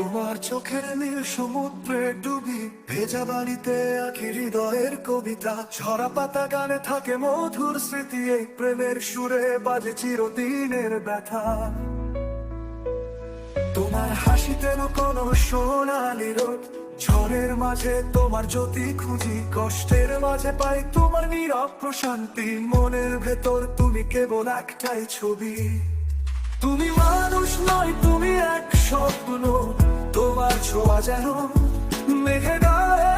তোমার চোখের নীল সমুদ্রে ডুবি, ভেজা বাড়িতে আঁকি হৃদয়ের কবিতা। ঝরা পাতা গানে থাকে মধুর স্মৃতি, এই প্রেমের সুরে বাজে চিরদিনের ব্যথা। তোমার হাসিতে কোনো সোনালি রোদ, ঝড়ের মাঝে তোমার জ্যোতি খুঁজি। কষ্টের মাঝে পাই তোমার নীরব প্রশান্তি, মনের ভেতর তুমি কেবল একটাই ছবি। তুমি মানুষ নয়, তুমি এক স্বপ্ন, তোমার ছোঁয়া যেন মেঘে গায়ে।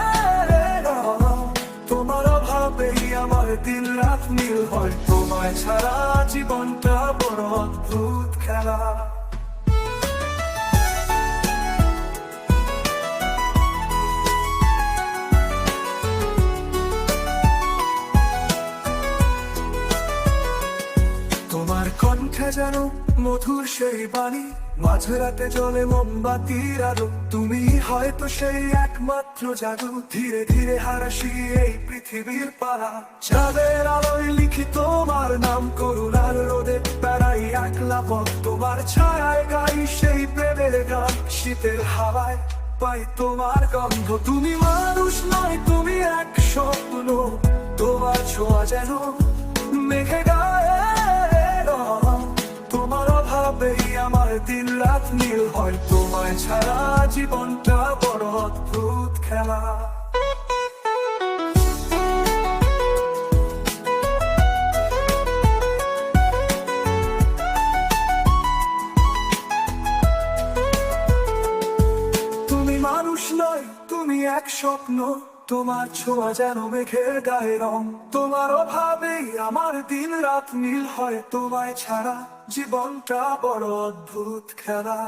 তোমার অভাবেই আমার দিন রাত নীল হয়, তোমায় ছাড়া জীবনটা বড় অদ্ভুত খেলা। তোমার কণ্ঠে যেন মধুর সেই বাণী, মাঝরাতে জ্বলে মোমবাতির আলো। তুমি হয়তো সেই একমাত্র জাদু, ধীরে ধীরে হারাসি এই পৃথিবীর পালা। চাঁদের আলোয় লিখি তোমার নাম, করুণার রোদে বেড়াই একলা পথ। তোমার ছায়ায় গাই সেই প্রেমের গান, শীতের হাওয়ায় পাই তোমার গন্ধ। তুমি মানুষ নয়, তুমি এক স্বপ্ন, তোমার ছোঁয়া যেন মেঘে গায়ে। তোমার অভাবেই আমার দিন রাত নীল হয়, তোমায় ছাড়া জীবনটা বড় অদ্ভুত খেলা। তুমি মানুষ নয়, তুমি এক স্বপ্ন, তোমার ছোঁয়া যেন মেঘের গায়ে রং। তোমার অভাবেই আমার দিন রাত নীল হয়, তোমায় ছাড়া জীবনটা বড় অদ্ভুত খেলা।